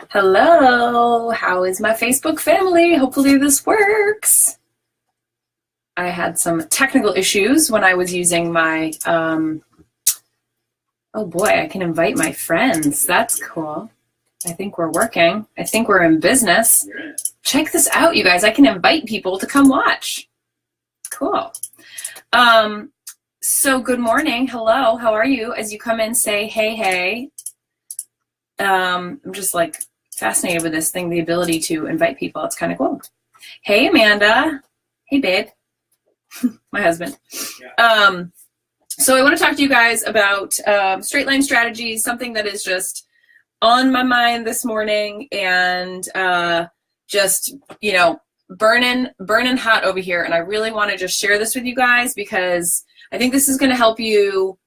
Hello, how is my Facebook family? Hopefully this works. I had some technical issues when I was using my, oh boy, I can invite my friends. That's cool. I think we're working. I think we're in business. Check this out, you guys. I can invite people to come watch. Cool. So good morning. Hello, how are you? As you come in, say, hey, hey. I'm just like fascinated with this thing, the ability to invite people. It's kind of cool. Hey, Amanda. Hey, babe. My husband. Yeah. So I want to talk to you guys about straight line strategies, something that is just on my mind this morning and just, you know, burning hot over here. And I really want to just share this with you guys because I think this is going to help you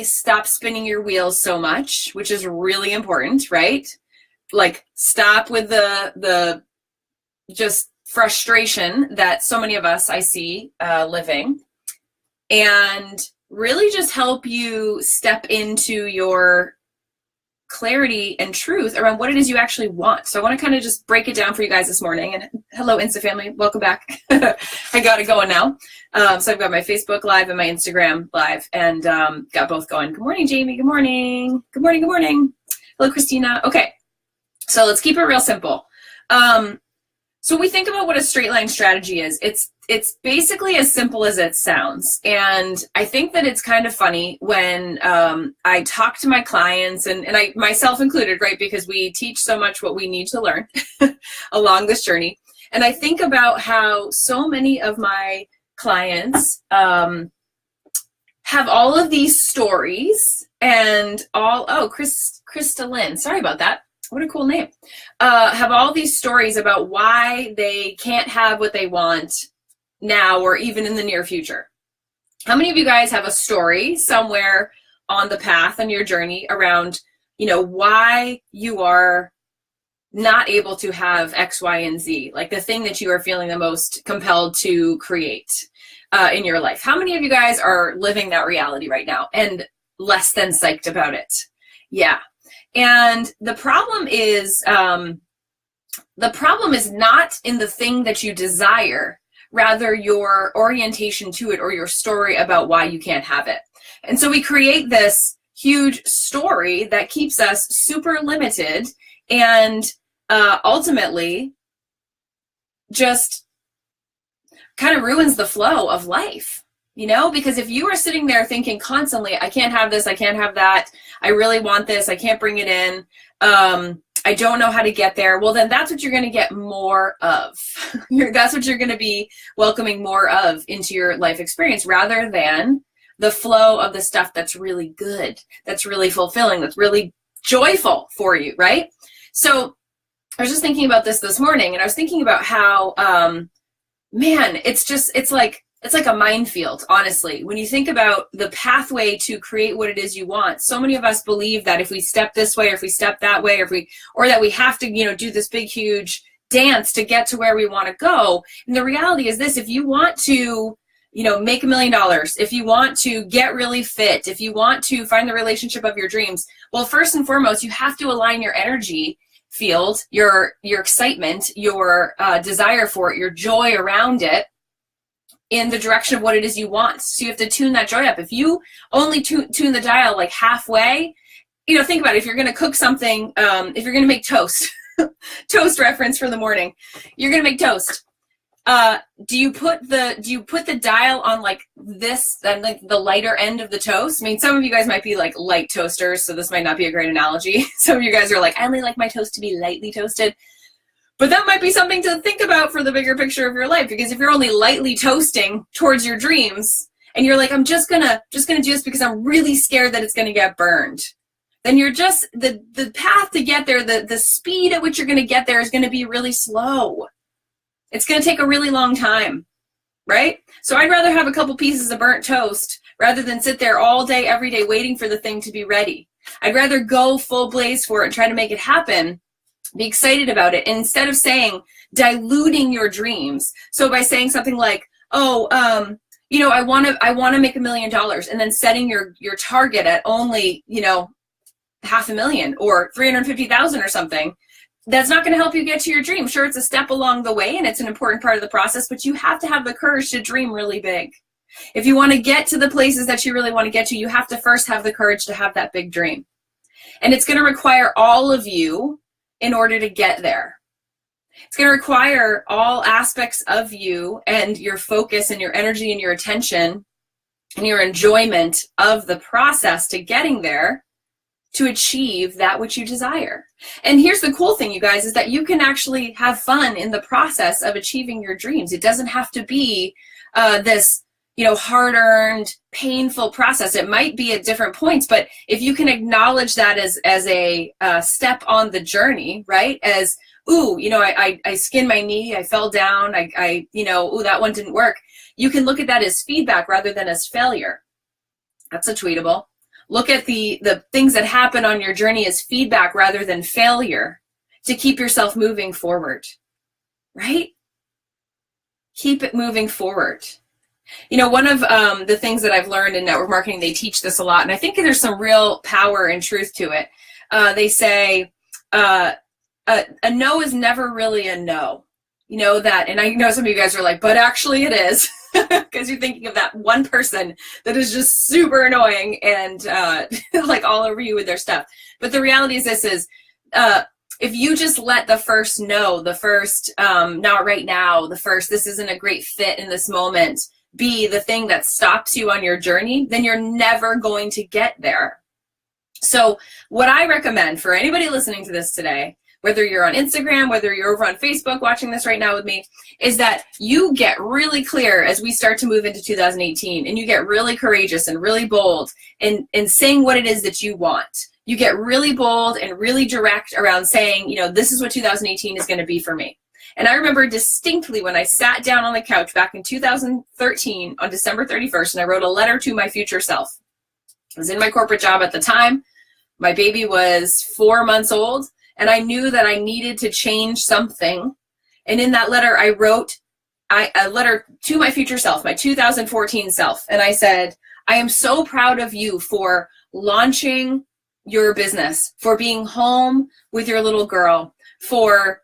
stop spinning your wheels so much, which is really important, right? Like stop with the just frustration that so many of us I see living, and really just help you step into your clarity and truth around what it is you actually want. So I want to kind of just break it down for you guys this morning. And hello, Insta family, welcome back. I got it going now. So I've got my Facebook live and my Instagram live, and got both going. Good morning, Jamie. Good morning. Good morning. Good morning. Hello, Christina. Okay, so let's keep it real simple. So we think about what a straight line strategy is. It's basically as simple as it sounds. And I think that it's kind of funny when I talk to my clients, and I myself included, right? Because we teach so much what we need to learn along this journey. And I think about how so many of my clients have all of these stories and Krista Lynn, sorry about that. What a cool name. Have all these stories about why they can't have what they want now or even in the near future. How many of you guys have a story somewhere on the path on your journey around, you know, why you are not able to have X, Y, and Z, like the thing that you are feeling the most compelled to create in your life? How many of you guys are living that reality right now and less than psyched about it? Yeah. And the problem is not in the thing that you desire, rather your orientation to it or your story about why you can't have it. And so we create this huge story that keeps us super limited and ultimately just kind of ruins the flow of life. You know, because if you are sitting there thinking constantly, I can't have this, I can't have that, I really want this, I can't bring it in, I don't know how to get there, well, then that's what you're going to get more of. That's what you're going to be welcoming more of into your life experience, rather than the flow of the stuff that's really good, that's really fulfilling, that's really joyful for you, right? So I was just thinking about this morning, and I was thinking about how, man, it's like a minefield, honestly. When you think about the pathway to create what it is you want, so many of us believe that if we step this way, or if we step that way, or that we have to, you know, do this big, huge dance to get to where we want to go. And the reality is this: if you want to, you know, make $1 million, if you want to get really fit, if you want to find the relationship of your dreams, well, first and foremost, you have to align your energy field, your excitement, your desire for it, your joy around it, in the direction of what it is you want. So you have to tune that joy up. If you only tune the dial like halfway, you know, think about it. If you're going to cook something, if you're going to make toast, toast reference for the morning, you're going to make toast. Do you put the dial on like this, and like the lighter end of the toast? I mean, some of you guys might be like light toasters, so this might not be a great analogy. Some of you guys are like, I only like my toast to be lightly toasted. But that might be something to think about for the bigger picture of your life, because if you're only lightly toasting towards your dreams and you're like, I'm just gonna do this because I'm really scared that it's gonna get burned, then you're just, the path to get there, the speed at which you're gonna get there is gonna be really slow. It's gonna take a really long time, right? So I'd rather have a couple pieces of burnt toast rather than sit there all day, every day, waiting for the thing to be ready. I'd rather go full blaze for it and try to make it happen, be excited about it, and instead of diluting your dreams. So by saying something like, you know, I want to make $1 million, and then setting your target at only, you know, 500,000 or 350,000 or something. That's not going to help you get to your dream. Sure, it's a step along the way and it's an important part of the process, but you have to have the courage to dream really big. If you want to get to the places that you really want to get to, you have to first have the courage to have that big dream. And it's going to require all of you in order to get there. It's going to require all aspects of you and your focus and your energy and your attention and your enjoyment of the process to getting there to achieve that which you desire. And here's the cool thing, you guys, is that you can actually have fun in the process of achieving your dreams. It doesn't have to be this, hard-earned, painful process. It might be at different points, but if you can acknowledge that as a step on the journey, right? As, ooh, I skinned my knee, I fell down, ooh, that one didn't work. You can look at that as feedback rather than as failure. That's a tweetable. Look at the things that happen on your journey as feedback rather than failure to keep yourself moving forward, right? Keep it moving forward. One of the things that I've learned in network marketing, they teach this a lot, and I think there's some real power and truth to it. They say a no is never really a no. You know that, and I know some of you guys are like, but actually it is, because you're thinking of that one person that is just super annoying and like all over you with their stuff. But the reality is this is, if you just let the first no, the first not right now, the first this isn't a great fit in this moment be the thing that stops you on your journey, then you're never going to get there. So what I recommend for anybody listening to this today, whether you're on Instagram, whether you're over on Facebook watching this right now with me, is that you get really clear as we start to move into 2018 and you get really courageous and really bold in saying what it is that you want. You get really bold and really direct around saying, this is what 2018 is going to be for me. And I remember distinctly when I sat down on the couch back in 2013 on December 31st and I wrote a letter to my future self. I was in my corporate job at the time. My baby was 4 months old. And I knew that I needed to change something. And in that letter, I wrote a letter to my future self, my 2014 self. And I said, I am so proud of you for launching your business, for being home with your little girl, for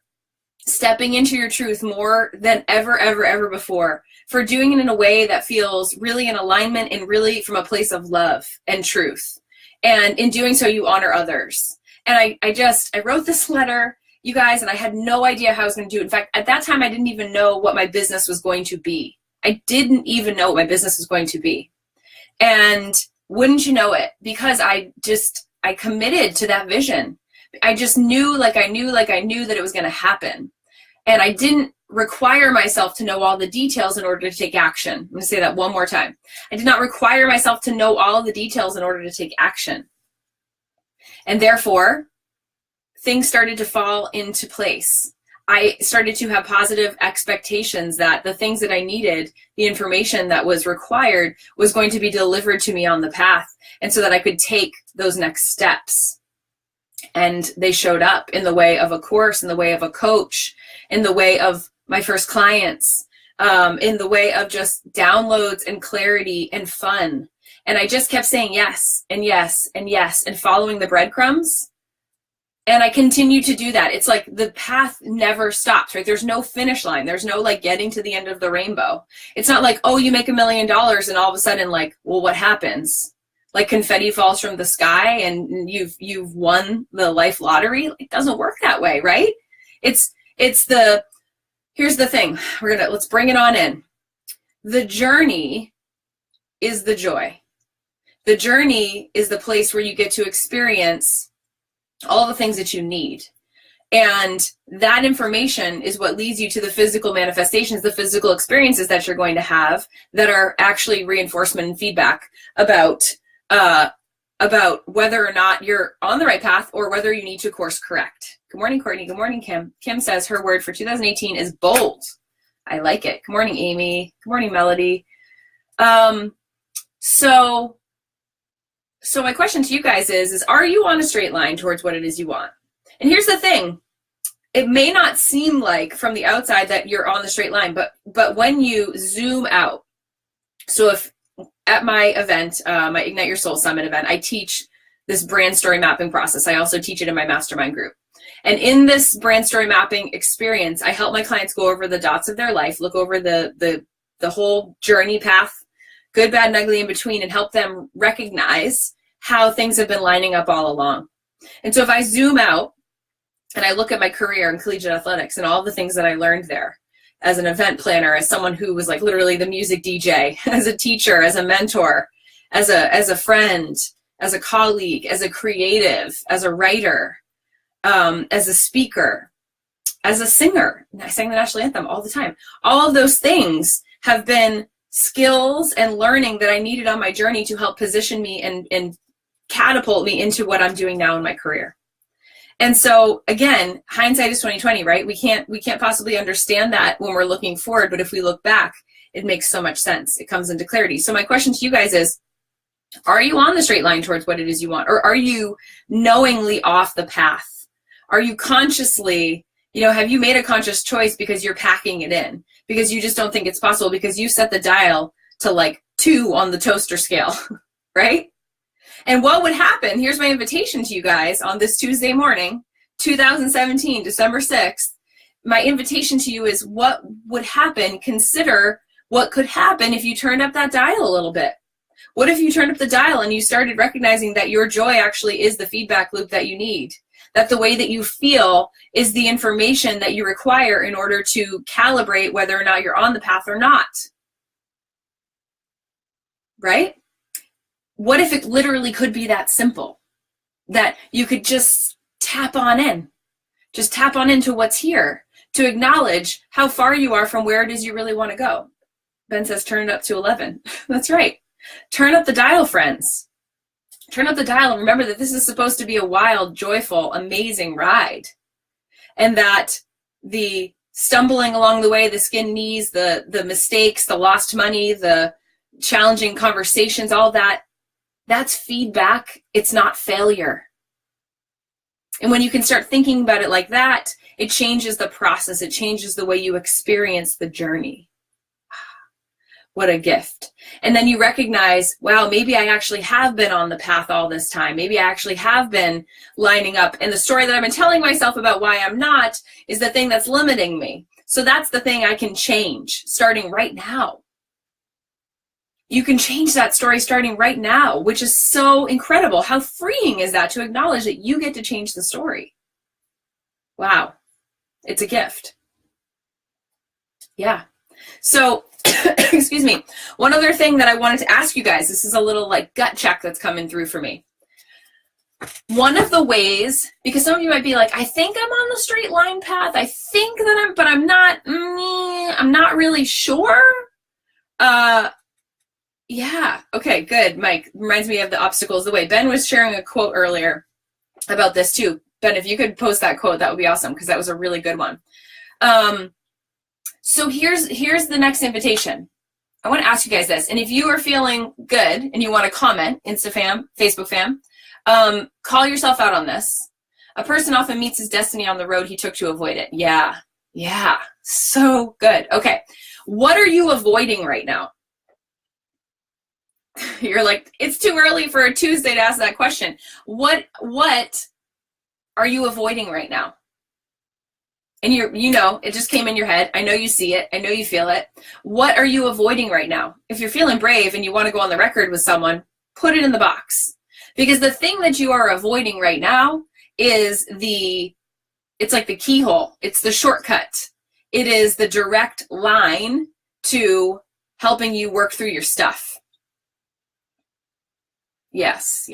stepping into your truth more than ever before, for doing it in a way that feels really in alignment and really from a place of love and truth. And in doing so, you honor others. And I wrote this letter, you guys, and I had no idea how I was going to do it. In fact, at that time, I didn't even know what my business was going to be. I didn't even know what my business was going to be. And wouldn't you know it, because I committed to that vision. I just knew like I knew that it was going to happen. And I didn't require myself to know all the details in order to take action. I'm going to say that one more time. I did not require myself to know all the details in order to take action. And therefore, things started to fall into place. I started to have positive expectations that the things that I needed, the information that was required, was going to be delivered to me on the path, and so that I could take those next steps. And they showed up in the way of a course, in the way of a coach, in the way of my first clients, in the way of just downloads and clarity and fun. And I just kept saying yes and yes and yes and following the breadcrumbs. And I continue to do that. It's like the path never stops, right? There's no finish line. There's no like getting to the end of the rainbow. It's not like, oh, you make $1 million and all of a sudden like, well, what happens? Like confetti falls from the sky and you've won the life lottery. It doesn't work that way, right? Here's the thing. Let's bring it on in. The journey is the joy. The journey is the place where you get to experience all the things that you need. And that information is what leads you to the physical manifestations, the physical experiences that you're going to have that are actually reinforcement and feedback about whether or not you're on the right path or whether you need to course correct. Good morning, Courtney. Good morning, Kim. Kim says her word for 2018 is bold. I like it. Good morning, Amy. Good morning, Melody. So my question to you guys is are you on a straight line towards what it is you want? And here's the thing. It may not seem like from the outside that you're on the straight line, but when you zoom out, so if at my event, my Ignite Your Soul Summit event, I teach this brand story mapping process. I also teach it in my mastermind group. And in this brand story mapping experience, I help my clients go over the dots of their life, look over the whole journey path, good, bad, and ugly in between, and help them recognize how things have been lining up all along. And so if I zoom out and I look at my career in collegiate athletics and all the things that I learned there as an event planner, as someone who was like literally the music DJ, as a teacher, as a mentor, as a friend, as a colleague, as a creative, as a writer, as a speaker, as a singer. I sang the national anthem all the time. All of those things have been skills and learning that I needed on my journey to help position me and catapult me into what I'm doing now in my career. And so again, hindsight is 2020, right? We can't possibly understand that when we're looking forward, but if we look back, it makes so much sense. It comes into clarity. So my question to you guys is, are you on the straight line towards what it is you want? Or are you knowingly off the path? Are you consciously, have you made a conscious choice because you're packing it in? Because you just don't think it's possible, because you set the dial to like 2 on the toaster scale, right? And what would happen, here's my invitation to you guys on this Tuesday morning, 2017, December 6th. My invitation to you is, what would happen? Consider what could happen if you turned up that dial a little bit. What if you turned up the dial and you started recognizing that your joy actually is the feedback loop that you need? That the way that you feel is the information that you require in order to calibrate whether or not you're on the path or not. Right? What if it literally could be that simple? That you could just tap on in. Just tap on into what's here to acknowledge how far you are from where it is you really want to go. Ben says, turn it up to 11. That's right. Turn up the dial, friends. Turn up the dial and remember that this is supposed to be a wild, joyful, amazing ride. And that the stumbling along the way, the skin knees, the mistakes, the lost money, the challenging conversations, all that, that's feedback. It's not failure. And when you can start thinking about it like that, it changes the process. It changes the way you experience the journey. What a gift. And then you recognize, wow, maybe I actually have been on the path all this time. Maybe I actually have been lining up. And the story that I've been telling myself about why I'm not is the thing that's limiting me. So that's the thing I can change starting right now. You can change that story starting right now, which is so incredible. How freeing is that to acknowledge that you get to change the story? Wow. It's a gift. Yeah. So, excuse me. One other thing that I wanted to ask you guys, this is a little like gut check that's coming through for me. One of the ways, because some of you might be like, I think I'm on the straight line path. I think that but I'm not really sure. Yeah. Okay, good. Mike, reminds me of the obstacles the way. Ben was sharing a quote earlier about this too. Ben, if you could post that quote, that would be awesome, because that was a really good one. So here's the next invitation. I want to ask you guys this. And if you are feeling good and you want to comment, Insta fam, Facebook fam, call yourself out on this. A person often meets his destiny on the road he took to avoid it. Yeah. Yeah. So good. Okay. What are you avoiding right now? You're like, it's too early for a Tuesday to ask that question. What are you avoiding right now? And it just came in your head. I know you see it. I know you feel it. What are you avoiding right now? If you're feeling brave and you want to go on the record with someone, put it in the box. Because the thing that you are avoiding right now is it's like the keyhole. It's the shortcut. It is the direct line to helping you work through your stuff. Yes.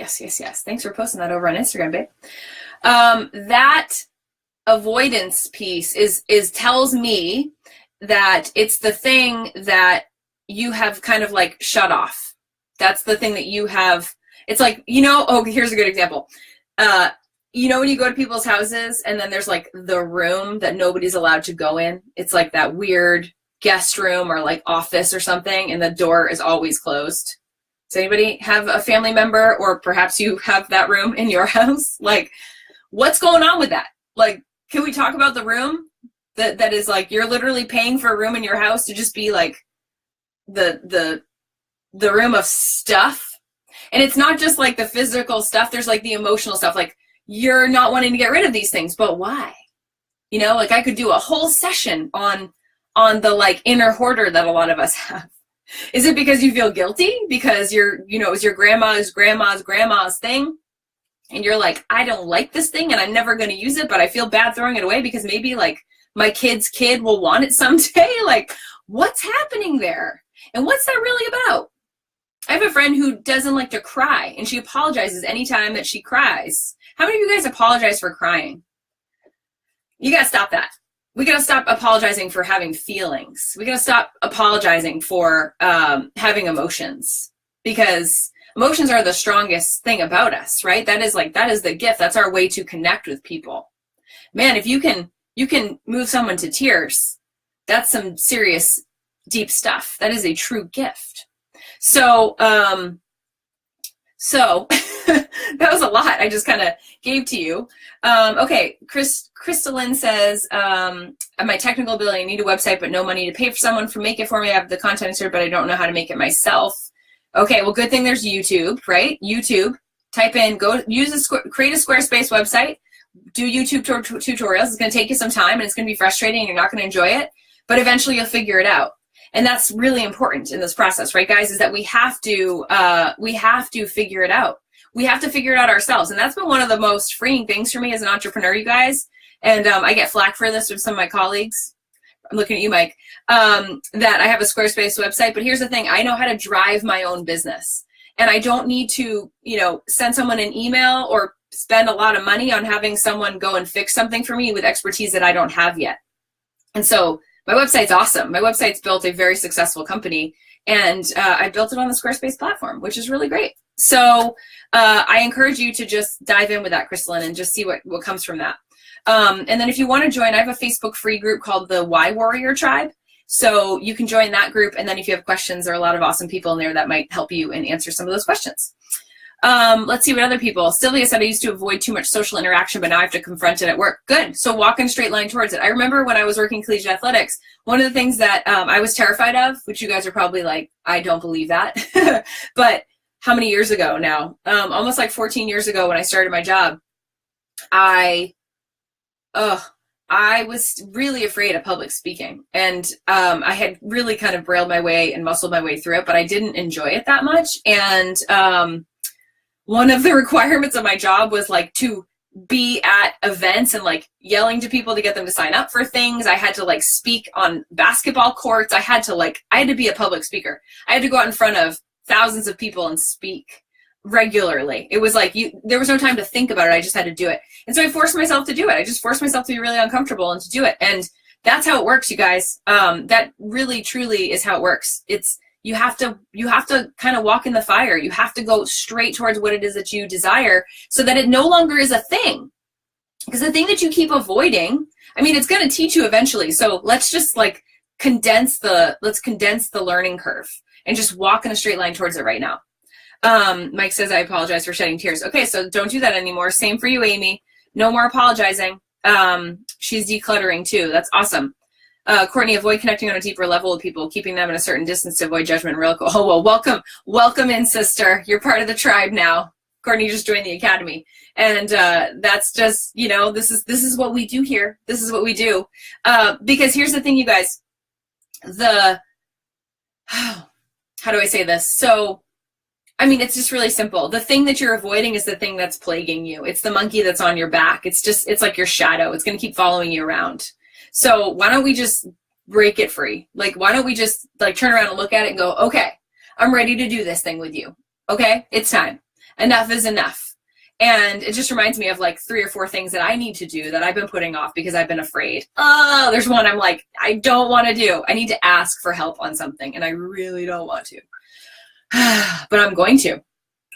Thanks for posting that over on Instagram, babe. That avoidance piece is tells me that it's the thing that you have kind of like shut off. That's the thing that you have. It's like, here's a good example. When you go to people's houses and then there's like the room that nobody's allowed to go in. It's like that weird guest room or like office or something, and the door is always closed. Does anybody have a family member, or perhaps you have that room in your house? Like, what's going on with that? Like, can we talk about the room that is like, you're literally paying for a room in your house to just be like the room of stuff? And it's not just like the physical stuff. There's like the emotional stuff. Like, you're not wanting to get rid of these things, but why? You know, like I could do a whole session on the like inner hoarder that a lot of us have. Is it because you feel guilty? Because you're, you know, it was your grandma's thing? And you're like, I don't like this thing and I'm never going to use it, but I feel bad throwing it away because maybe like my kid's kid will want it someday. Like, what's happening there? And what's that really about? I have a friend who doesn't like to cry, and she apologizes anytime that she cries. How many of you guys apologize for crying? You got to stop that. We got to stop apologizing for having feelings. We got to stop apologizing for having emotions, because emotions are the strongest thing about us, right? That is the gift. That's our way to connect with people. Man, if you can move someone to tears, that's some serious deep stuff. That is a true gift. So that was a lot I just kind of gave to you. Okay, Crystalline says, my technical ability, I need a website, but no money to pay for someone to make it for me. I have the content here, but I don't know how to make it myself. Okay, well, good thing there's YouTube, right? YouTube, type in, create a Squarespace website, do YouTube tutorials. It's going to take you some time and it's going to be frustrating and you're not going to enjoy it, but eventually you'll figure it out. And that's really important in this process, right, guys, is that we have to figure it out. We have to figure it out ourselves. And that's been one of the most freeing things for me as an entrepreneur, you guys. And I get flack for this from some of my colleagues. I'm looking at you, Mike, that I have a Squarespace website. But here's the thing. I know how to drive my own business. And I don't need to, you know, send someone an email or spend a lot of money on having someone go and fix something for me with expertise that I don't have yet. And so my website's awesome. My website's built a very successful company, and I built it on the Squarespace platform, which is really great. So I encourage you to just dive in with that, Crystalline, and just see what comes from that. And then if you want to join, I have a Facebook free group called the Why Warrior Tribe. So you can join that group, and then if you have questions, there are a lot of awesome people in there that might help you and answer some of those questions. Let's see what other people. Sylvia said, I used to avoid too much social interaction, but now I have to confront it at work. Good. So walk in a straight line towards it. I remember when I was working collegiate athletics, one of the things that I was terrified of, which you guys are probably like, I don't believe that. But how many years ago now? Almost like 14 years ago when I started my job, I was really afraid of public speaking. And I had really kind of brailled my way and muscled my way through it, but I didn't enjoy it that much. And one of the requirements of my job was like to be at events and like yelling to people to get them to sign up for things. I had to like speak on basketball courts. I had to be a public speaker. I had to go out in front of thousands of people and speak regularly. It was like there was no time to think about it. I just had to do it. And so I forced myself to do it. I just forced myself to be really uncomfortable and to do it. And that's how it works, you guys. That really, truly is how it works. You have to kind of walk in the fire. You have to go straight towards what it is that you desire so that it no longer is a thing. Because the thing that you keep avoiding, I mean, it's going to teach you eventually. So let's just like condense the learning curve and just walk in a straight line towards it right now. Mike says, I apologize for shedding tears. Okay, so don't do that anymore. Same for you, Amy. No more apologizing. She's decluttering too. That's awesome. Courtney, avoid connecting on a deeper level with people, keeping them at a certain distance to avoid judgment and ridicule. Oh, well, welcome in, sister. You're part of the tribe now. Courtney just joined the academy. And that's just, you know, this is what we do here. This is what we do. Because here's the thing, you guys. How do I say this? So, I mean, it's just really simple. The thing that you're avoiding is the thing that's plaguing you. It's the monkey that's on your back. It's like your shadow. It's going to keep following you around. So why don't we just break it free? Like, why don't we just like turn around and look at it and go, okay, I'm ready to do this thing with you. Okay, it's time. Enough is enough. And it just reminds me of like 3 or 4 things that I need to do that I've been putting off because I've been afraid. Oh, there's one I'm like, I don't want to do. I need to ask for help on something and I really don't want to. But I'm going to.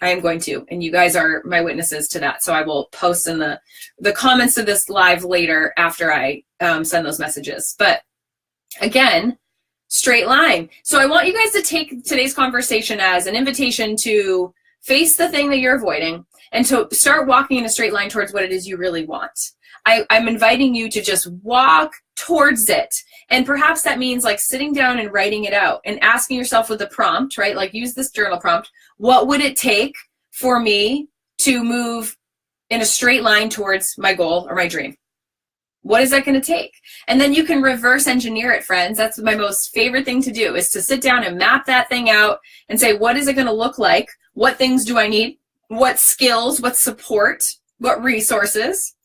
I am going to. And you guys are my witnesses to that. So I will post in the comments of this live later after I send those messages. But again, straight line. So I want you guys to take today's conversation as an invitation to face the thing that you're avoiding and to start walking in a straight line towards what it is you really want. I'm inviting you to just walk towards it. And perhaps that means like sitting down and writing it out and asking yourself with the prompt, right? Like use this journal prompt. What would it take for me to move in a straight line towards my goal or my dream? What is that going to take? And then you can reverse engineer it, friends. That's my most favorite thing to do, is to sit down and map that thing out and say, what is it going to look like? What things do I need? What skills, what support, what resources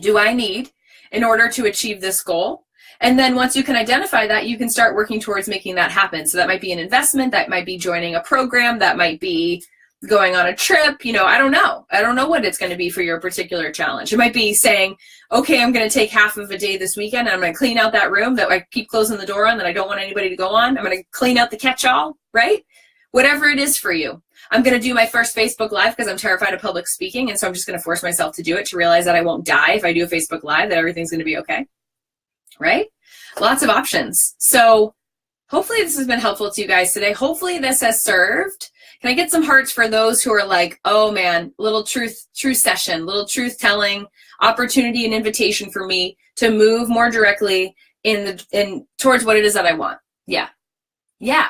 do I need in order to achieve this goal? And then once you can identify that, you can start working towards making that happen. So that might be an investment, that might be joining a program, that might be going on a trip. You know, I don't know. I don't know what it's going to be for your particular challenge. It might be saying, okay, I'm going to take half of a day this weekend and I'm going to clean out that room that I keep closing the door on that I don't want anybody to go on. I'm going to clean out the catch-all, right? Whatever it is for you. I'm going to do my first Facebook Live because I'm terrified of public speaking. And so I'm just going to force myself to do it, to realize that I won't die if I do a Facebook Live, that everything's going to be okay, right? Lots of options. So hopefully this has been helpful to you guys today. Hopefully this has served. Can I get some hearts for those who are like, oh man, little truth session, little truth telling, opportunity and invitation for me to move more directly in towards what it is that I want. Yeah. Yeah.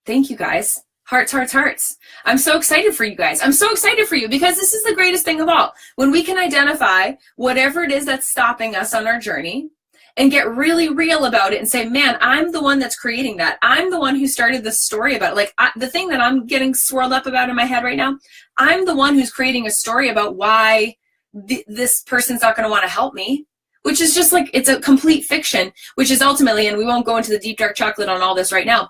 Thank you guys. Hearts, hearts, hearts. I'm so excited for you guys. I'm so excited for you because this is the greatest thing of all. When we can identify whatever it is that's stopping us on our journey and get really real about it and say, man, I'm the one that's creating that. I'm the one who started the story about it. Like the thing that I'm getting swirled up about in my head right now, I'm the one who's creating a story about why this person's not going to want to help me, which is just like, it's a complete fiction, which is ultimately, and we won't go into the deep dark chocolate on all this right now,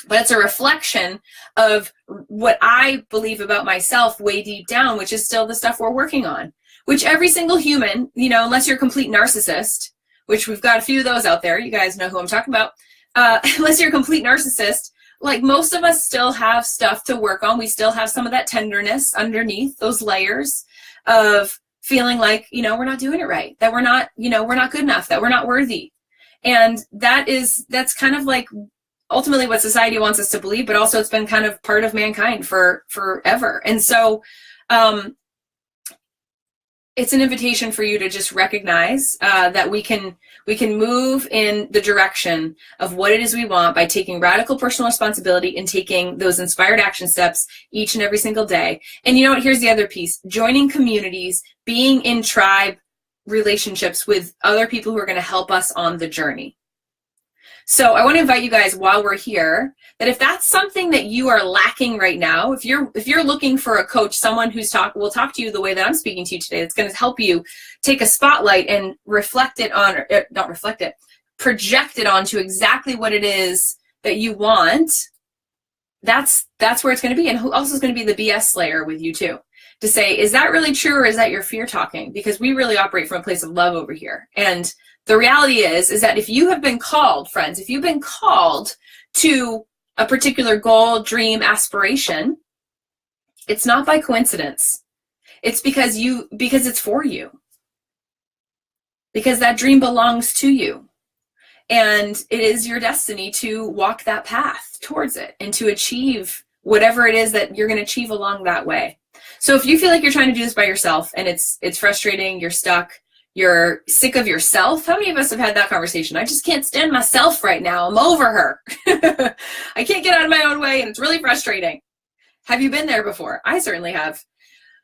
but it's a reflection of what I believe about myself way deep down, which is still the stuff we're working on, which every single human, you know, unless you're a complete narcissist, which we've got a few of those out there. You guys know who I'm talking about. Unless you're a complete narcissist, like most of us still have stuff to work on. We still have some of that tenderness underneath those layers of feeling like, you know, we're not doing it right, that we're not, you know, we're not good enough, that we're not worthy. And that's kind of like ultimately what society wants us to believe, but also it's been kind of part of mankind for forever. And so it's an invitation for you to just recognize that we can move in the direction of what it is we want by taking radical personal responsibility and taking those inspired action steps each and every single day. And you know what? Here's the other piece. Joining communities, being in tribe relationships with other people who are going to help us on the journey. So I want to invite you guys while we're here that if that's something that you are lacking right now, if you're looking for a coach, someone who's will talk to you the way that I'm speaking to you today, that's going to help you take a spotlight and project it onto exactly what it is that you want, that's where it's going to be. And who else is going to be the BS slayer with you too? To say, is that really true or is that your fear talking? Because we really operate from a place of love over here. And the reality is that if you have been called, friends, if you've been called to a particular goal, dream, aspiration, it's not by coincidence. It's because it's for you. Because that dream belongs to you. And it is your destiny to walk that path towards it and to achieve whatever it is that you're going to achieve along that way. So if you feel like you're trying to do this by yourself and it's frustrating, you're stuck, you're sick of yourself. How many of us have had that conversation? I just can't stand myself right now. I'm over her. I can't get out of my own way and it's really frustrating. Have you been there before? I certainly have.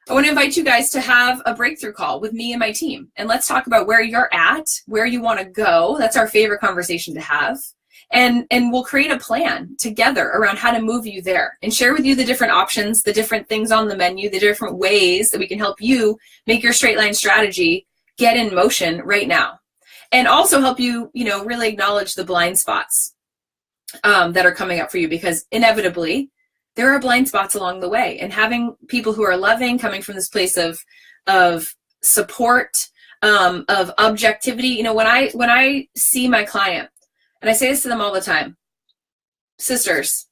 I want to invite you guys to have a breakthrough call with me and my team. And let's talk about where you're at, where you want to go. That's our favorite conversation to have. And we'll create a plan together around how to move you there and share with you the different options, the different things on the menu, the different ways that we can help you make your straight line strategy get in motion right now. And also help you, really acknowledge the blind spots that are coming up for you, because inevitably there are blind spots along the way. And having people who are loving, coming from this place of support, of objectivity. When I see my client, and I say this to them all the time, sisters,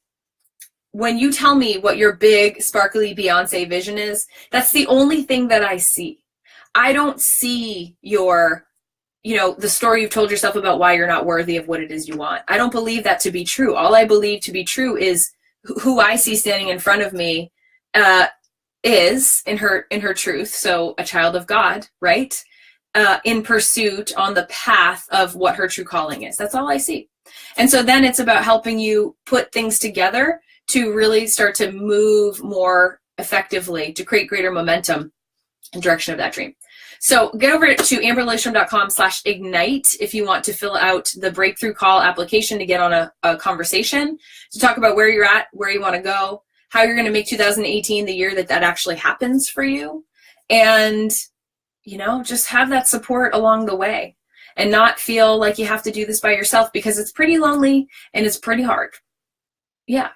when you tell me what your big, sparkly Beyonce vision is, that's the only thing that I see. I don't see your, the story you've told yourself about why you're not worthy of what it is you want. I don't believe that to be true. All I believe to be true is who I see standing in front of me is in her truth. So a child of God, right? In pursuit on the path of what her true calling is. That's all I see. And so then it's about helping you put things together to really start to move more effectively to create greater momentum in direction of that dream. So get over to amberlilyestrom.com/ignite if you want to fill out the breakthrough call application to get on a conversation to talk about where you're at, where you want to go, how you're going to make 2018 the year that actually happens for you. And, you know, just have that support along the way and not feel like you have to do this by yourself, because it's pretty lonely and it's pretty hard. Yeah.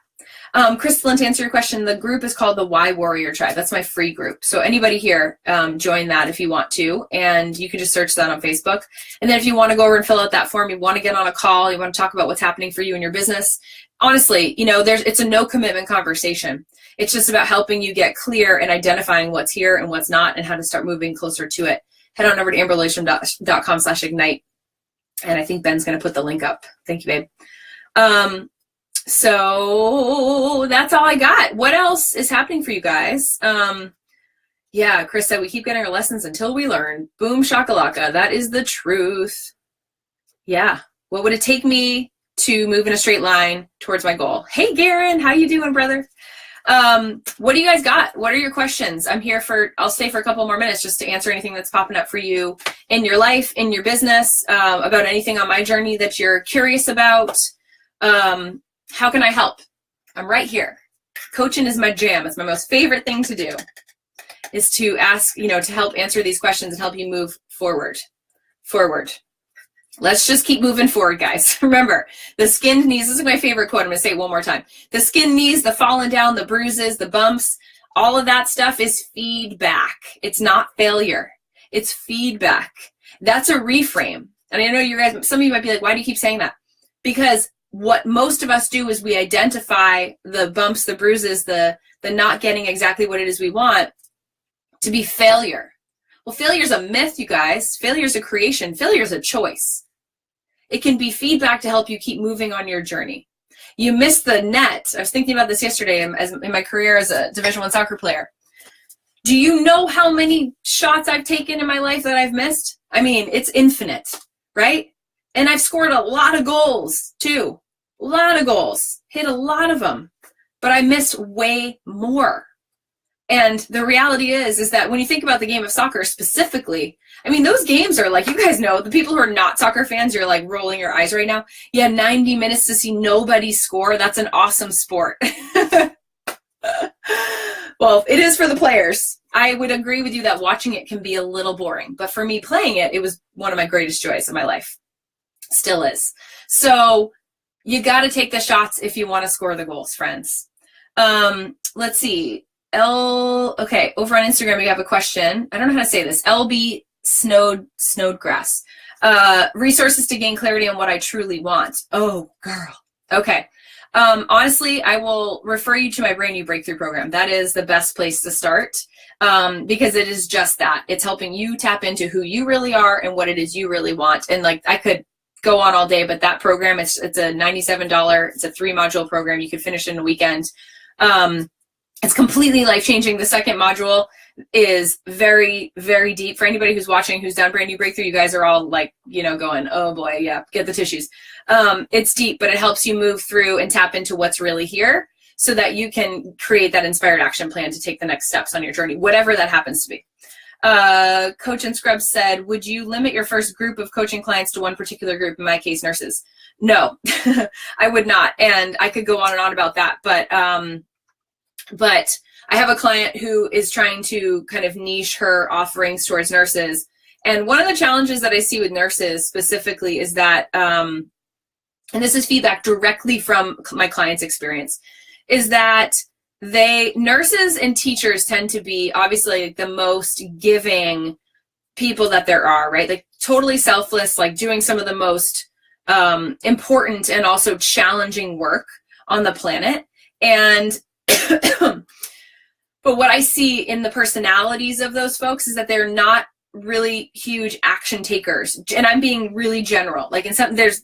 Crystalline, to answer your question, the group is called the Why Warrior Tribe. That's my free group. So anybody here, join that if you want to, and you can just search that on Facebook. And then if you want to go over and fill out that form, you want to get on a call, you want to talk about what's happening for you in your business. Honestly, you know, it's a no commitment conversation. It's just about helping you get clear and identifying what's here and what's not and how to start moving closer to it. Head on over to amberlilyestrom.com/ignite. And I think Ben's going to put the link up. Thank you, babe. So that's all I got. What else is happening for you guys? Yeah, Chris said we keep getting our lessons until we learn. Boom shakalaka. That is the truth. Yeah. What would it take me to move in a straight line towards my goal? Hey, Garen, how you doing, brother? What do you guys got? What are your questions? I'm here I'll stay for a couple more minutes just to answer anything that's popping up for you in your life, in your business, about anything on my journey that you're curious about. How can I help? I'm right here. Coaching is my jam. It's my most favorite thing to do, is to ask, you know, to help answer these questions and help you move forward. Let's just keep moving forward, guys. Remember, the skinned knees, this is my favorite quote. I'm going to say it one more time. The skinned knees, the falling down, the bruises, the bumps, all of that stuff is feedback. It's not failure. It's feedback. That's a reframe. And I know you guys, some of you might be like, why do you keep saying that? Because what most of us do is we identify the bumps, the bruises, the not getting exactly what it is we want to be failure. Well, failure is a myth, you guys. Failure is a creation. Failure is a choice. It can be feedback to help you keep moving on your journey. You missed the net. I was thinking about this yesterday in my career as a Division I soccer player. Do you know how many shots I've taken in my life that I've missed? I mean, it's infinite, right? And I've scored a lot of goals too. A lot of goals. Hit a lot of them. But I missed way more. And the reality is that when you think about the game of soccer specifically, I mean, those games are like, you guys know, the people who are not soccer fans, you're like rolling your eyes right now. Yeah, 90 minutes to see nobody score. That's an awesome sport. Well, it is for the players. I would agree with you that watching it can be a little boring. But for me playing it, it was one of my greatest joys of my life. Still is. So you got to take the shots if you want to score the goals, friends. Let's see. Okay, over on Instagram, we have a question. I don't know how to say this. LB Snowdgrass. Resources to gain clarity on what I truly want. Oh, girl. Okay. Honestly, I will refer you to my Brand New Breakthrough program. That is the best place to start, because it is just that. It's helping you tap into who you really are and what it is you really want. And like, I could go on all day, but that program, it's a $97. It's a 3-module program. You could finish in a weekend. It's completely life-changing. The second module is very, very deep. For anybody who's watching, who's done Brand New Breakthrough, you guys are all like, you know, going, oh boy, yeah, get the tissues. It's deep, but it helps you move through and tap into what's really here so that you can create that inspired action plan to take the next steps on your journey, whatever that happens to be. Coach and Scrubs said, would you limit your first group of coaching clients to one particular group, in my case, nurses? No, I would not. And I could go on and on about that, but I have a client who is trying to kind of niche her offerings towards nurses. And one of the challenges that I see with nurses specifically is that, and this is feedback directly from my client's experience, is that nurses and teachers tend to be obviously like the most giving people that there are, right? Like totally selfless, like doing some of the most important and also challenging work on the planet. And but what I see in the personalities of those folks is that they're not really huge action takers. And I'm being really general. Like in some, there's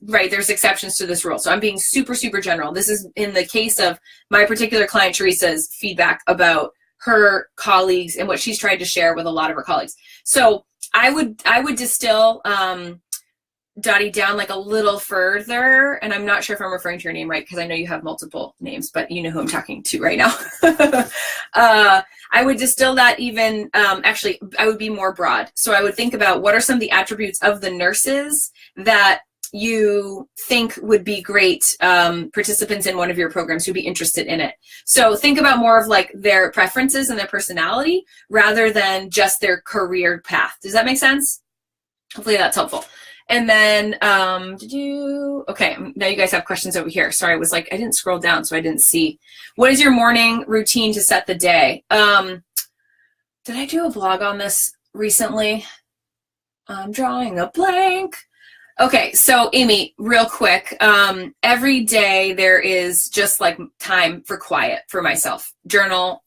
exceptions to this rule. So I'm being super, super general. This is in the case of my particular client, Teresa's feedback about her colleagues and what she's tried to share with a lot of her colleagues. So I would distill Dottie, down like a little further, and I'm not sure if I'm referring to your name right, because I know you have multiple names, but you know who I'm talking to right now. I would distill that even, actually, I would be more broad. So I would think about what are some of the attributes of the nurses that you think would be great participants in one of your programs who'd be interested in it. So think about more of like their preferences and their personality rather than just their career path. Does that make sense? Hopefully that's helpful. And then, okay, now you guys have questions over here. Sorry, I was like, I didn't scroll down, so I didn't see. What is your morning routine to set the day? Did I do a blog on this recently? I'm drawing a blank. Okay, so Amy, real quick, every day there is just like time for quiet for myself. Journal.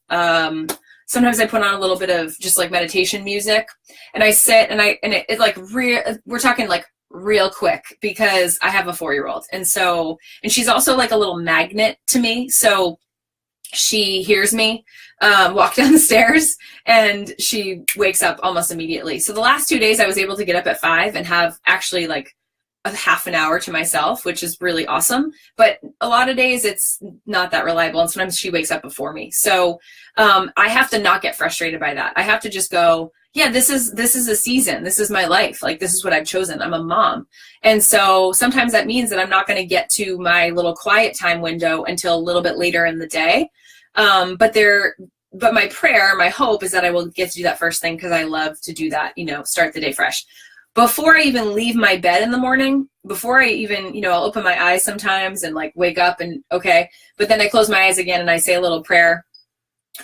Sometimes I put on a little bit of just like meditation music, and I sit and it like we're talking like real quick because I have a 4-year-old, and she's also like a little magnet to me. So she hears me walk down the stairs and she wakes up almost immediately. So the last 2 days I was able to get up at 5 and have actually like a half an hour to myself, which is really awesome. But a lot of days it's not that reliable, and sometimes she wakes up before me. So I have to not get frustrated by that. I have to just go, yeah, this is a season. This is my life. Like, this is what I've chosen. I'm a mom. And so sometimes that means that I'm not going to get to my little quiet time window until a little bit later in the day. But my prayer, my hope is that I will get to do that first thing, because I love to do that, start the day fresh. Before I even leave my bed in the morning, before I even, I'll open my eyes sometimes and like wake up and okay, but then I close my eyes again and I say a little prayer.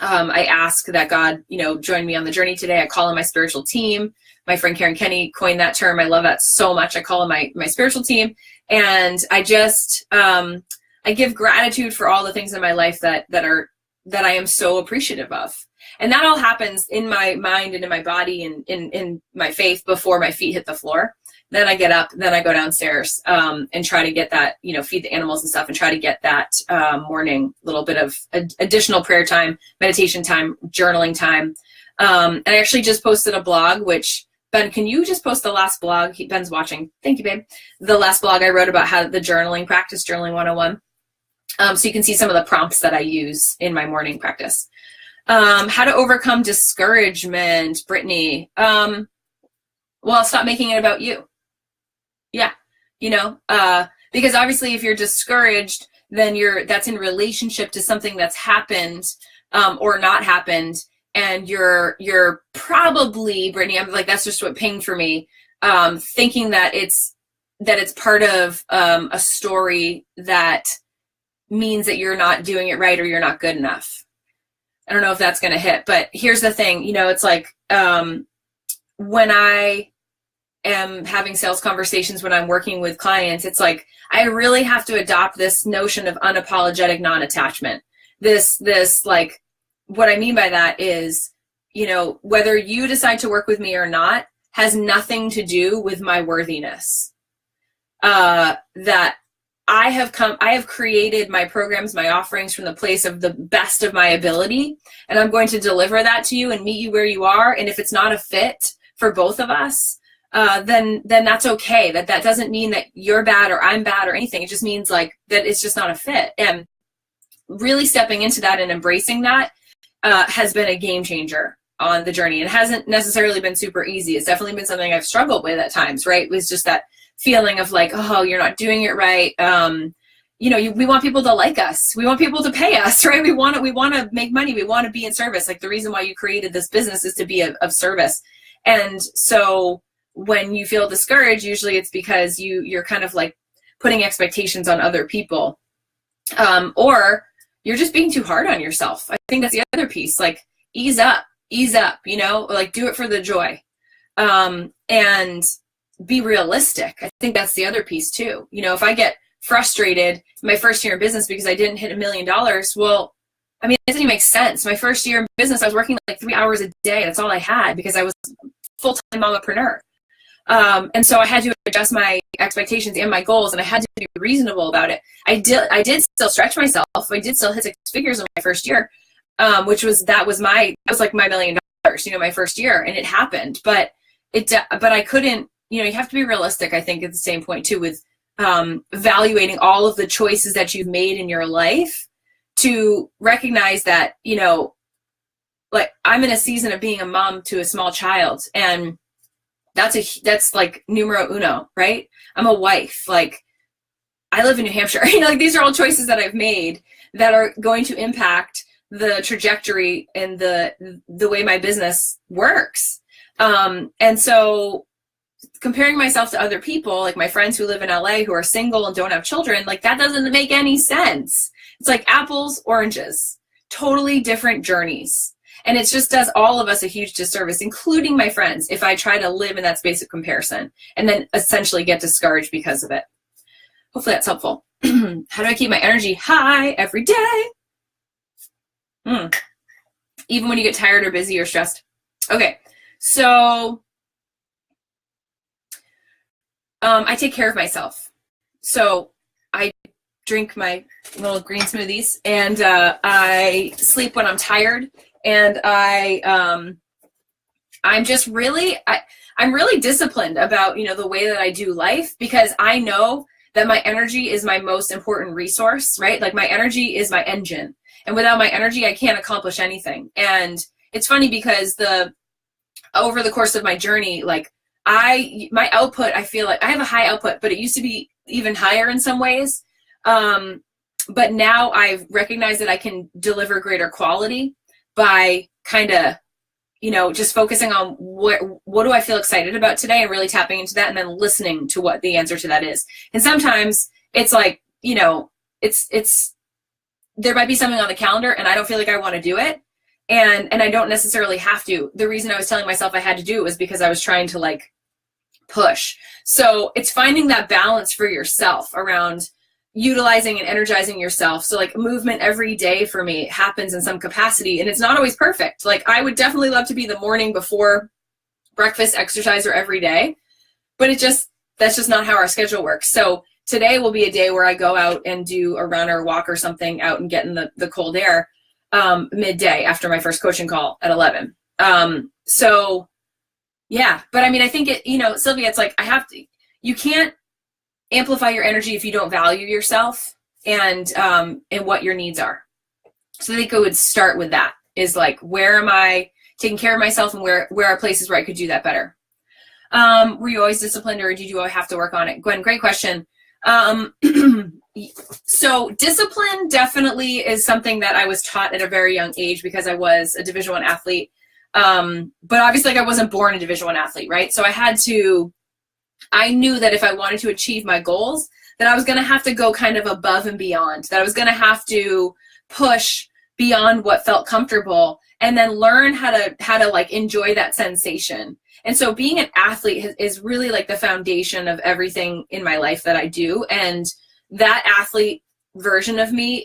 I ask that God, join me on the journey today. I call in my spiritual team. My friend Karen Kenny coined that term. I love that so much. I call in my spiritual team, and I just, I give gratitude for all the things in my life that I am so appreciative of. And that all happens in my mind and in my body and in my faith before my feet hit the floor. Then I get up, then I go downstairs and try to get that, feed the animals and stuff, and try to get that morning little bit of additional prayer time, meditation time, journaling time. And I actually just posted a blog, which, Ben, can you just post the last blog? Ben's watching. Thank you, babe. The last blog I wrote about how the journaling practice, Journaling 101. So you can see some of the prompts that I use in my morning practice. How to overcome discouragement, Brittany. Well, stop making it about you. Yeah. Because obviously if you're discouraged, then that's in relationship to something that's happened, or not happened. And you're probably, Brittany, I'm like, that's just what pinged for me. Thinking that it's part of, a story that means that you're not doing it right or you're not good enough. I don't know if that's going to hit, but here's the thing, it's like, when I am having sales conversations, when I'm working with clients, it's like, I really have to adopt this notion of unapologetic non-attachment. This like, what I mean by that is, whether you decide to work with me or not has nothing to do with my worthiness. That I have created my programs, my offerings from the place of the best of my ability, and I'm going to deliver that to you and meet you where you are. And if it's not a fit for both of us, then that's okay. That doesn't mean that you're bad or I'm bad or anything. It just means like that it's just not a fit. And really stepping into that and embracing that has been a game changer on the journey. It hasn't necessarily been super easy. It's definitely been something I've struggled with at times, right? It was just that feeling of like, oh, you're not doing it right. We want people to like us. We want people to pay us, right? We want to make money. We want to be in service. Like, the reason why you created this business is to be of service. And so when you feel discouraged, usually it's because you're kind of like putting expectations on other people, or you're just being too hard on yourself. I think that's the other piece. Like, ease up, like do it for the joy, and be realistic. I think that's the other piece too. If I get frustrated my first year in business because I didn't hit $1 million, well, I mean, it doesn't even make sense. My first year in business, I was working like 3 hours a day. That's all I had because I was full-time mompreneur. And so I had to adjust my expectations and my goals, and I had to be reasonable about it. I did still stretch myself. I did still hit 6 figures in my first year, which was like my $1 million, my first year, and it happened. But I couldn't you know, you have to be realistic, I think, at the same point too, with evaluating all of the choices that you've made in your life, to recognize that, you know, like I'm in a season of being a mom to a small child, and that's like numero uno, right? I'm a wife, like I live in New Hampshire. You know, like these are all choices that I've made that are going to impact the trajectory and the way my business works. And so comparing myself to other people, like my friends who live in LA who are single and don't have children, like that doesn't make any sense. It's like apples, oranges, totally different journeys. And it just does all of us a huge disservice, including my friends, if I try to live in that space of comparison and then essentially get discouraged because of it. Hopefully that's helpful. How do I keep my energy high every day? Even when you get tired or busy or stressed. Okay, so I take care of myself. So I drink my little green smoothies, and I sleep when I'm tired, and I'm really disciplined about, you know, the way that I do life, because I know that my energy is my most important resource, right? Like my energy is my engine, and without my energy, I can't accomplish anything. And it's funny because over the course of my journey, like my output, I feel like I have a high output, but it used to be even higher in some ways. But now I've recognized that I can deliver greater quality by kind of, you know, just focusing on what do I feel excited about today, and really tapping into that, and then listening to what the answer to that is. And sometimes it's like, you know, there might be something on the calendar and I don't feel like I want to do it. And I don't necessarily have to. The reason I was telling myself I had to do it was because I was trying to like push. So it's finding that balance for yourself around utilizing and energizing yourself. So like movement every day for me happens in some capacity, and it's not always perfect. Like I would definitely love to be the morning before breakfast exerciser every day, but that's just not how our schedule works. So today will be a day where I go out and do a run or walk or something out and get in the cold air midday after my first coaching call at 11. So yeah, but I mean, I think it, you know, Sylvia, it's like you can't amplify your energy if you don't value yourself and what your needs are. So I think I would start with that, is like, where am I taking care of myself, and where are places where I could do that better? Were you always disciplined, or did you have to work on it? Gwen, great question. So discipline definitely is something that I was taught at a very young age, because I was a Division I athlete. But obviously, like, I wasn't born a Division I athlete, right? So I knew that if I wanted to achieve my goals, that I was going to have to go kind of above and beyond, that I was going to have to push beyond what felt comfortable, and then learn how to like enjoy that sensation. And so being an athlete is really like the foundation of everything in my life that I do. And that athlete version of me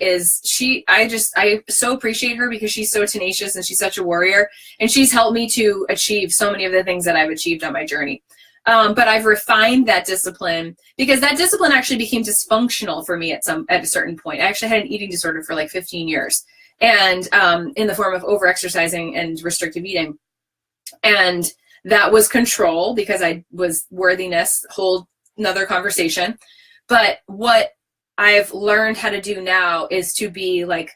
I so appreciate her, because she's so tenacious and she's such a warrior, and she's helped me to achieve so many of the things that I've achieved on my journey. But I've refined that discipline, because that discipline actually became dysfunctional for me at a certain point. I actually had an eating disorder for like 15 years, and in the form of overexercising and restrictive eating. And that was control, because I was worthiness, whole another conversation. But what I've learned how to do now is to be like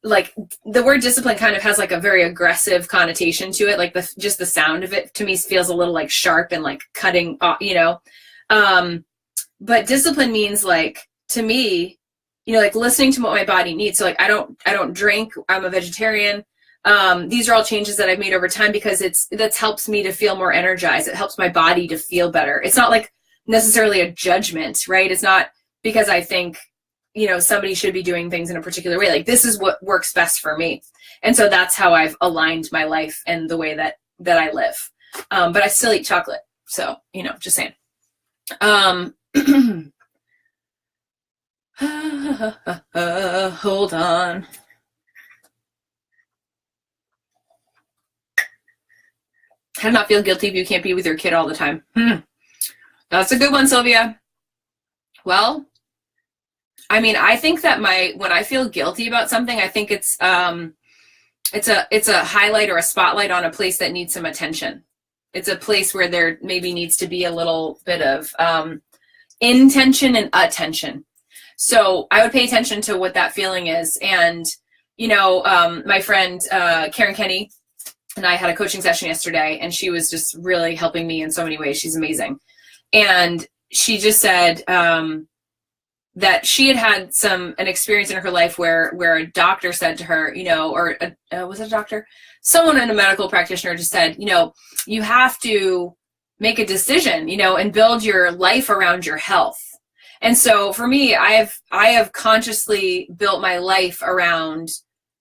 the word discipline kind of has like a very aggressive connotation to it. Like just the sound of it to me feels a little like sharp and like cutting off, you know. But discipline means, like, to me, you know, like listening to what my body needs. So like I don't drink. I'm a vegetarian. These are all changes that I've made over time, because that helps me to feel more energized. It helps my body to feel better. It's not like necessarily a judgment, right? It's not because I think, you know, somebody should be doing things in a particular way. Like, this is what works best for me. And so that's how I've aligned my life and the way that I live. But I still eat chocolate. So, you know, just saying. Hold on. How to not feel guilty if you can't be with your kid all the time. That's a good one, Sylvia. Well, I mean, I think that when I feel guilty about something, I think it's a highlight or a spotlight on a place that needs some attention. it's a place where there maybe needs to be a little bit of intention and attention. So I would pay attention to what that feeling is. And, you know, my friend Karen Kenny and I had a coaching session yesterday, and she was just really helping me in so many ways. She's amazing. And she just said that she had an experience in her life where a doctor said to her, you know, or was it a doctor? Someone in a medical practitioner just said, you know, you have to make a decision, you know, and build your life around your health. And so for me, I have consciously built my life around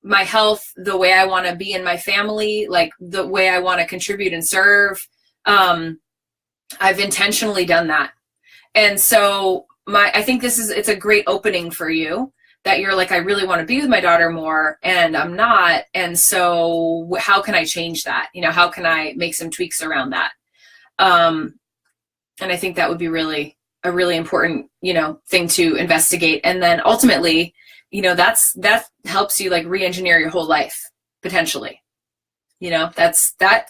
my health, the way I want to be in my family, like the way I want to contribute and serve. I've intentionally done that. And so I think it's a great opening for you, that you're like, I really want to be with my daughter more, and I'm not. And so how can I change that? You know, how can I make some tweaks around that? And I think that would be a really important, you know, thing to investigate. And then ultimately, you know, that helps you like re-engineer your whole life potentially. You know, that's the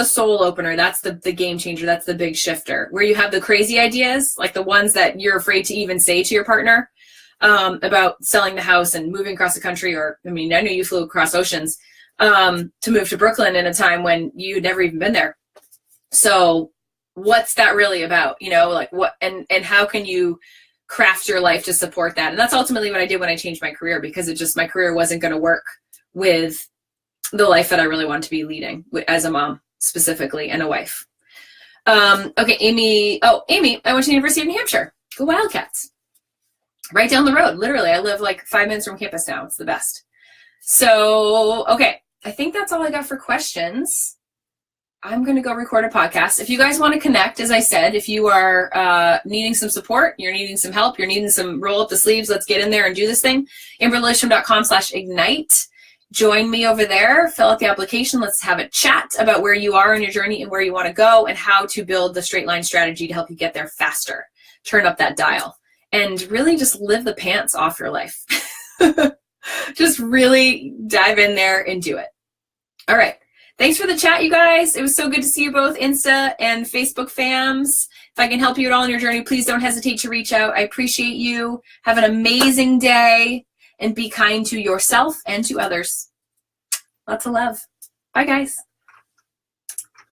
soul opener. That's the game changer. That's the big shifter, where you have the crazy ideas, like the ones that you're afraid to even say to your partner, about selling the house and moving across the country. Or, I mean, I know you flew across oceans, to move to Brooklyn in a time when you'd never even been there. So what's that really about? You know, like what, and how can you craft your life to support that? And that's ultimately what I did when I changed my career, because my career wasn't going to work with the life that I really want to be leading as a mom specifically, and a wife. Okay, Amy, I went to the University of New Hampshire. Go Wildcats. Right down the road. Literally, I live like 5 minutes from campus now. It's the best. So, okay, I think that's all I got for questions. I'm going to go record a podcast. If you guys want to connect, as I said, if you are needing some support, you're needing some help, you're needing some roll up the sleeves, let's get in there and do this thing. Lilyestrom.com/ignite. Join me over there, fill out the application. Let's have a chat about where you are in your journey and where you want to go, and how to build the straight line strategy to help you get there faster. Turn up that dial and really just live the pants off your life. Just really dive in there and do it. All right. Thanks for the chat, you guys. It was so good to see you both, Insta and Facebook fams. If I can help you at all in your journey, please don't hesitate to reach out. I appreciate you. Have an amazing day. And be kind to yourself and to others. Lots of love. Bye, guys.